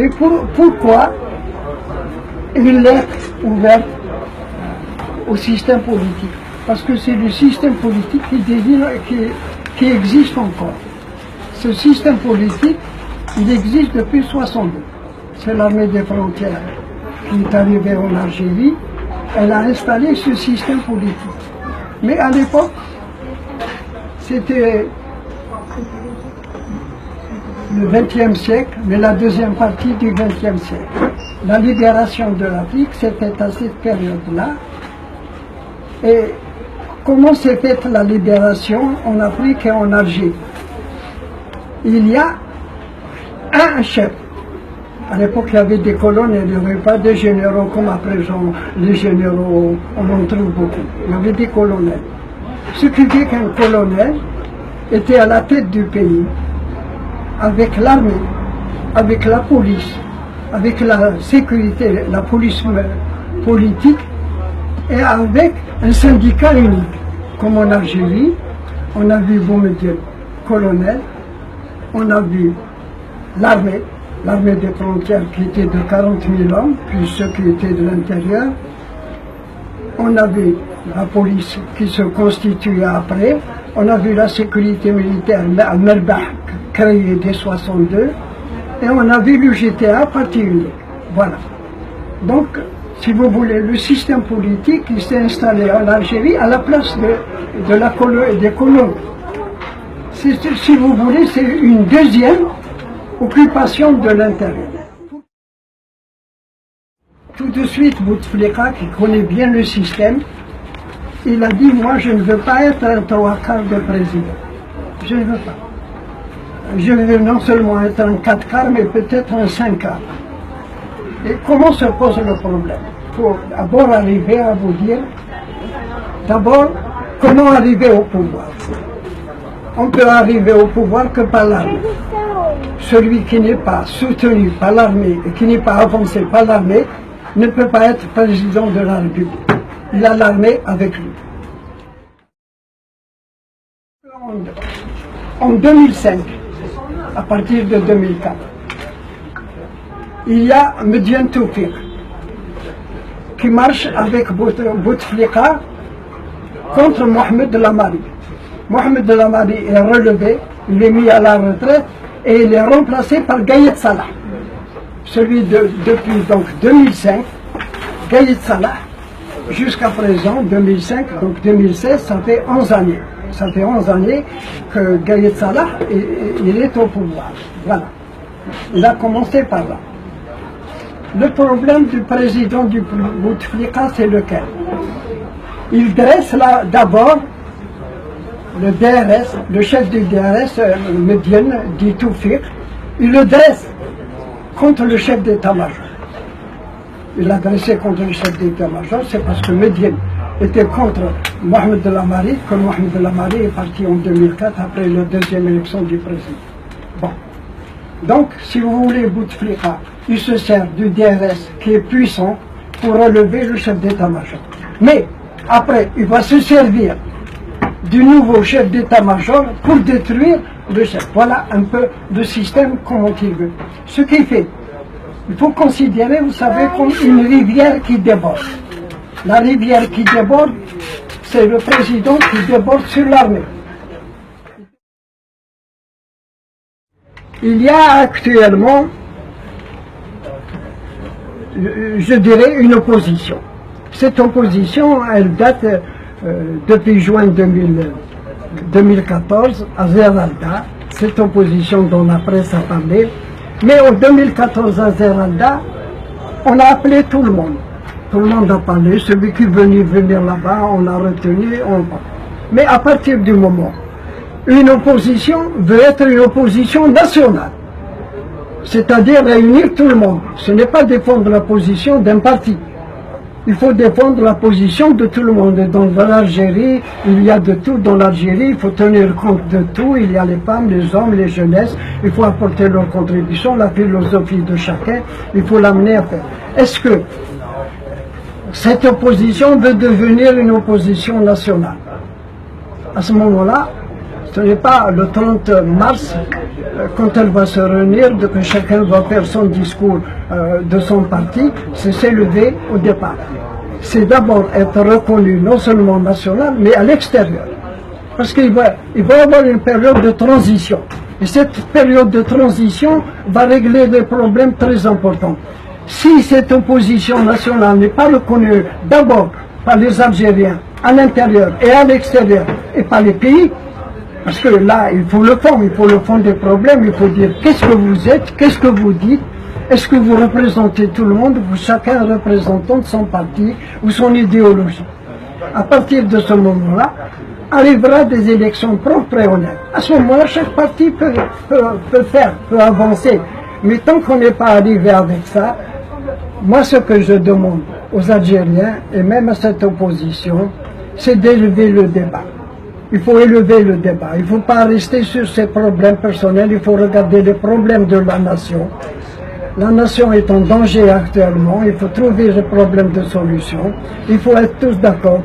Mais pourquoi une lettre ouverte au système politique? Parce que c'est le système politique qui existe encore. Ce système politique, il existe depuis 62. C'est l'armée des frontières qui est arrivée en Algérie. Elle a installé ce système politique. Mais à l'époque, c'était le XXe siècle, mais la deuxième partie du XXe siècle. La libération de l'Afrique, c'était à cette période-là. Et comment s'est faite la libération en Afrique et en Algérie? Il y a un chef. À l'époque, il y avait des colonels, il n'y avait pas de généraux comme à présent. Les généraux, on en trouve beaucoup. Il y avait des colonels. Ce qui fait qu'un colonel était à la tête du pays, avec l'armée, avec la police, avec la sécurité, la police politique, et avec un syndicat unique. Comme en Algérie, on a vu Boumediene, colonel, on a vu l'armée des frontières qui était de 40 000 hommes, puis ceux qui étaient de l'intérieur. On a vu la police qui se constituait après, on a vu la sécurité militaire à Merbah créée dès 62, et on a vu le GTA parti unique. Voilà. Donc, si vous voulez, le système politique qui s'est installé en Algérie à la place des colons. Si vous voulez, c'est une deuxième occupation de l'intérieur. Tout de suite, Bouteflika, qui connaît bien le système, il a dit, moi je ne veux pas être un 3/4 de président. Je ne veux pas. Je veux non seulement être un 4/4, mais peut-être un 5/4. Et comment se pose le problème? Il faut d'abord arriver à vous dire, d'abord, comment arriver au pouvoir? On peut arriver au pouvoir que par l'armée. Celui qui n'est pas soutenu par l'armée et qui n'est pas avancé par l'armée ne peut pas être président de la République. Il a l'armée avec lui. En 2005, à partir de 2004, il y a Mediane Toufik qui marche avec Bouteflika contre Mohamed Lamari. Mohamed Lamari est relevé, il est mis à la retraite et il est remplacé par Gaïd Salah. Celui depuis donc 2005, Gaïd Salah, jusqu'à présent, 2005, donc 2016, ça fait 11 années. Ça fait 11 années que Gaïd Salah, il est au pouvoir. Voilà. Il a commencé par là. Le problème du président du Bouteflika, c'est lequel? Il dresse là d'abord le DRS, le chef du DRS, Mediane, dit Toufik, il le dresse contre le chef d'état-major. Il l'a dressé contre le chef d'état-major, c'est parce que Mediane était contre Mohamed Lamari, que Mohamed Lamari est parti en 2004 après la deuxième élection du président. Bon. Donc, si vous voulez, Bouteflika, il se sert du DRS qui est puissant pour relever le chef d'état-major. Mais, après, il va se servir du nouveau chef d'état-major pour détruire le chef. Voilà un peu le système comment il veut. Ce qui fait, il faut considérer, vous savez, comme une rivière qui déborde. La rivière qui déborde, c'est le président qui déborde sur l'armée. Il y a actuellement, je dirais, une opposition. Cette opposition, elle date depuis juin 2014 à Zeralda. Cette opposition dont la presse a parlé. Mais en 2014 à Zeralda, on a appelé tout le monde. Tout le monde a parlé. Celui qui venait venir là-bas, on a retenu. Mais à partir du moment une opposition veut être une opposition nationale, c'est-à-dire réunir tout le monde. Ce n'est pas défendre la position d'un parti. Il faut défendre la position de tout le monde. Et dans l'Algérie, il y a de tout dans l'Algérie, il faut tenir compte de tout. Il y a les femmes, les hommes, les jeunesses. Il faut apporter leur contribution, la philosophie de chacun. Il faut l'amener à faire. Est-ce que cette opposition veut devenir une opposition nationale? À ce moment-là, Ce n'est pas le 30 mars, quand elle va se réunir, que chacun va faire son discours de son parti, c'est s'élever au départ. C'est d'abord être reconnu non seulement national, mais à l'extérieur. Parce qu'il va y avoir une période de transition. Et cette période de transition va régler des problèmes très importants. Si cette opposition nationale n'est pas reconnue d'abord par les Algériens, à l'intérieur et à l'extérieur, et par les pays, parce que là, il faut le fond des problèmes, il faut dire qu'est-ce que vous êtes, qu'est-ce que vous dites, est-ce que vous représentez tout le monde, vous chacun représentant de son parti ou son idéologie. À partir de ce moment-là, arrivera des élections propres et honnêtes. À ce moment-là, chaque parti peut avancer. Mais tant qu'on n'est pas arrivé avec ça, moi ce que je demande aux Algériens, et même à cette opposition, c'est d'élever le débat. Il faut élever le débat. Il ne faut pas rester sur ses problèmes personnels, il faut regarder les problèmes de la nation. La nation est en danger actuellement, il faut trouver des problèmes de solution. Il faut être tous d'accord.